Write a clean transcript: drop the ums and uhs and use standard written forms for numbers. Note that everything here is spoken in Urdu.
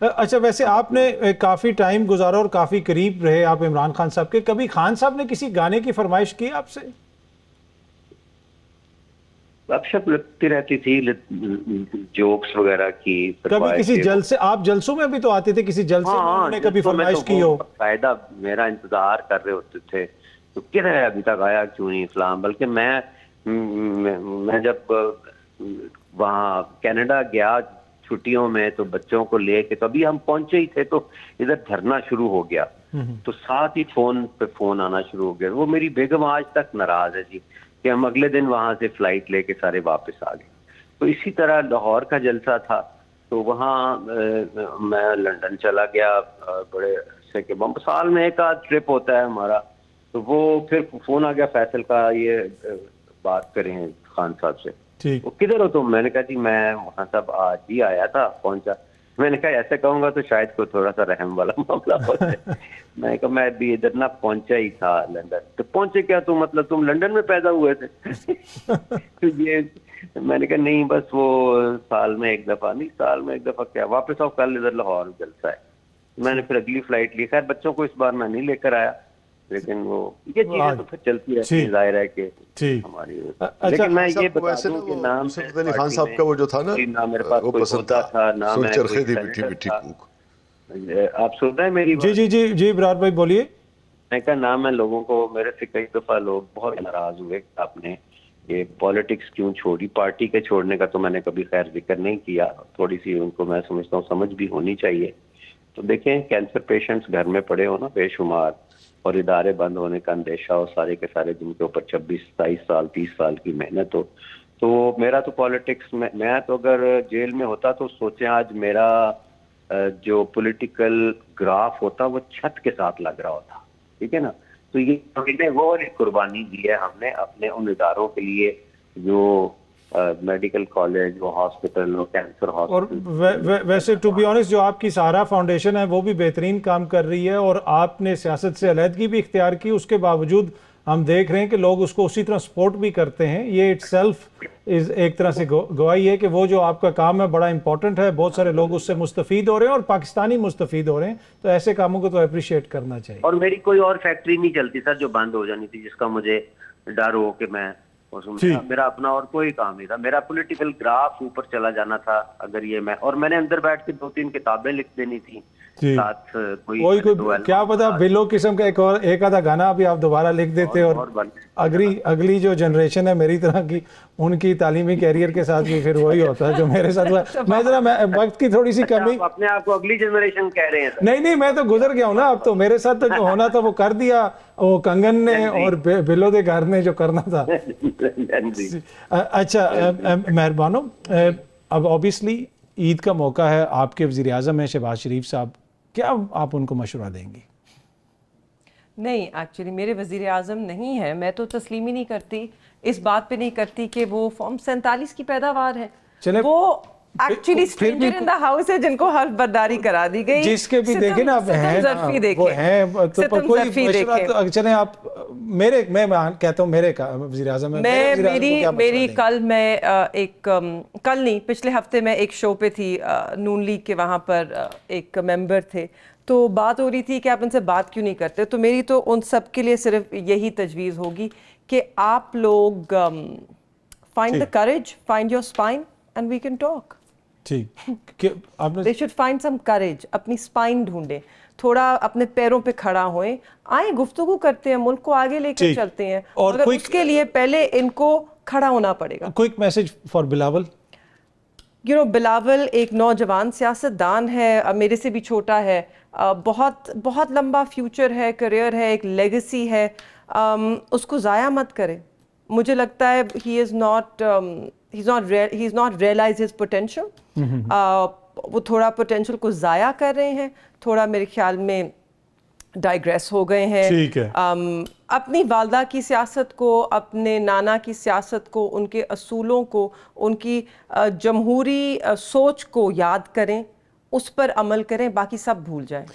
اچھا، ویسے آپ نے کافی ٹائم گزارا اور کافی قریب رہے آپ عمران خان صاحب کے، کبھی خان صاحب نے کسی گانے کی فرمائش کی آپ سے؟ گپ شپ لگتی رہتی تھی، جوکس وغیرہ کی، کبھی کسی جلسے، آپ جلسوں میں بھی تو آتے تھے، کسی جلسے میں انہوں نے کبھی فرمائش کی ہو؟ باقاعدہ میرا انتظار کر رہے ہوتے تھے تو کدھر ہے ابھی تک آیا کیوں نہیں اسلام. بلکہ میں جب وہاں کینیڈا گیا چھٹیوں میں تو بچوں کو لے کے، تو ابھی ہم پہنچے ہی تھے تو ادھر دھرنا شروع ہو گیا، تو ساتھ ہی فون پہ فون آنا شروع ہو گیا. وہ میری بیگم آج تک ناراض ہے جی کہ ہم اگلے دن وہاں سے فلائٹ لے کے سارے واپس آ گئے. تو اسی طرح لاہور کا جلسہ تھا تو وہاں میں لندن چلا گیا بڑے عرصے کے بعد. سال میں ایک آدھ ٹرپ ہوتا ہے ہمارا. تو وہ پھر فون آ گیا فیصل کا، یہ بات کریں خان صاحب سے. وہ کدھر ہو تم؟ میں نے کہا جی میں وہاں صاحب آج ہی آیا تھا، پہنچا. میں نے کہا ایسے کہوں گا تو شاید کوئی تھوڑا سا رحم والا معاملہ ہو جائے. میں نے کہا میں ابھی ادھر نہ پہنچا ہی تھا لندن. تو پہنچے کیا تو مطلب تم لندن میں پیدا ہوئے تھے؟ یہ میں نے کہا نہیں بس وہ سال میں ایک دفعہ. نہیں سال میں ایک دفعہ کیا، واپس آؤ کل ادھر لاہور جلسہ ہے. میں نے پھر اگلی فلائٹ لی. خیر بچوں کو اس بار میں نہیں لے کر آیا، لیکن وہ یہ چیزیں تو پھر چلتی رہتی ہیں، ظاہر ہے کہ ہماری. لیکن میں یہ بتا دوں کہ نام نصرت علی خان صاحب کا وہ جو تھا نا نہ میرے پاس کوئی عہدہ تھا، نہ میں کوئی سینیٹر تھا. آپ سن رہے ہیں میری بات؟ جی برار بھائی بولیے. میں کہا نہ میں لوگوں کو، میرے سے کئی دفعہ لوگ بہت ناراض ہوئے کہ آپ نے یہ پالیٹکس کیوں چھوڑی. پارٹی کے چھوڑنے کا تو میں نے کبھی خیر ذکر نہیں کیا. تھوڑی سی ان کو میں سمجھتا ہوں سمجھ بھی ہونی چاہیے. تو دیکھیں کینسر پیشنٹس گھر میں پڑے ہو نا بے شمار، اور ادارے بند ہونے کا اندیشہ ہو، سارے کے سارے جن کے اوپر 26 27 سال 30 سال کی محنت ہو. تو میرا تو پالیٹکس میں تو اگر جیل میں ہوتا تو سوچیں آج میرا جو پولیٹیکل گراف ہوتا وہ چھت کے ساتھ لگ رہا ہوتا. ٹھیک ہے نا. تو یہ وہ ایک قربانی دی ہے ہم نے اپنے ان اداروں کے لیے جو میڈیکل کالج، وہ ہاسپٹل، وہ کینسر ہاسپٹل. اور ویسے ٹو بی آنیسٹ جو آپ کی سہارا فاؤنڈیشن ہے وہ بھی بہترین کام کر رہی ہے، اور آپ نے سیاست سے علیحدگی بھی اختیار کی، اس کے باوجود ہم دیکھ رہے ہیں کہ لوگ اس کو اسی طرح سپورٹ بھی کرتے ہیں. یہ اٹ سیلف ایک طرح سے گواہی ہے کہ وہ جو آپ کا کام ہے بڑا امپورٹنٹ ہے، بہت سارے لوگ اس سے مستفید ہو رہے ہیں اور پاکستانی مستفید ہو رہے ہیں. تو ایسے کاموں کو تو اپریشیٹ کرنا چاہیے. اور میری کوئی اور فیکٹری نہیں چلتی سر جو بند ہو جانی تھی، جس کا مجھے ڈر ہو کہ میں میرا اپنا اور کوئی کام نہیں تھا. میرا پولیٹیکل گراف اوپر چلا جانا تھا اگر یہ اور میں نے اندر بیٹھ کے 2-3 کتابیں لکھ دینی تھی ساتھ. کوئی کیا پتا بلو قسم کا ایک آدھا گانا بھی آپ دوبارہ لکھ دیتے. اور اگلی جو جنریشن ہے میری طرح کی، ان کی تعلیمی کیریئر کے ساتھ بھی پھر وہی ہوتا ہے جو میرے ساتھ ہوا. میں ذرا وقت کی تھوڑی سی کمی. اپنے آپ کو اگلی جنریشن کہہ رہے ہیں؟ نہیں میں تو گزر گیا ہوں نا. اب تو میرے ساتھ تو جو ہونا تھا وہ کر دیا، وہ کنگن نے اور بلو دے گھر نے جو کرنا تھا. اچھا مہربانو، اب اوبیسلی عید کا موقع ہے، آپ کے وزیر اعظم ہیں شہباز شریف صاحب، کیا آپ ان کو مشورہ دیں گی؟ نہیں، ایکچولی میرے وزیر اعظم نہیں ہے. میں تو تسلیم ہی نہیں کرتی، اس بات پہ نہیں کرتی کہ وہ فارم 47 کی پیداوار ہے. وہ actually stranger in the house ہے جن کو حلف برداری کرا دی گئی. جس کے بھی دیکھیں نا وہ ہیں تو کوئی مشورہ. چلیں آپ میں کہتا ہوں میرے وزیر اعظم ہے. میری کل میں کل نہیں پچھلے ہفتے میں ایک شو پہ تھی نون لیگ کے، وہاں پر ایک ممبر تھے تو بات ہو رہی تھی کہ آپ ان سے بات کیوں نہیں کرتے. تو میری تو ان سب کے لیے صرف یہی تجویز ہوگی کہ آپ لوگ find the courage, find your spine and we can talk. They should find some courage. اپنی اسپائن ڈھونڈیں، تھوڑا اپنے پیروں پہ کھڑا ہوئیں، آئیں گفتگو کرتے ہیں، ملک کو آگے لے کے چلتے ہیں. اور اس کے لیے پہلے ان کو کھڑا ہونا پڑے گا. Quick message for Bilawal. Bilawal ایک نوجوان سیاست دان ہے، میرے سے بھی چھوٹا ہے، بہت بہت لمبا فیوچر ہے، کریئر ہے، ایک لیگیسی ہے. اس کو ضائع مت کرے. مجھے لگتا ہے he is not realize his potential. وہ تھوڑا پوٹینشل کو ضائع کر رہے ہیں، تھوڑا میرے خیال میں ڈائیگریس ہو گئے ہیں. اپنی والدہ کی سیاست کو، اپنے نانا کی سیاست کو، ان کے اصولوں کو، ان کی جمہوری سوچ کو یاد کریں، اس پر عمل کریں، باقی سب بھول جائیں.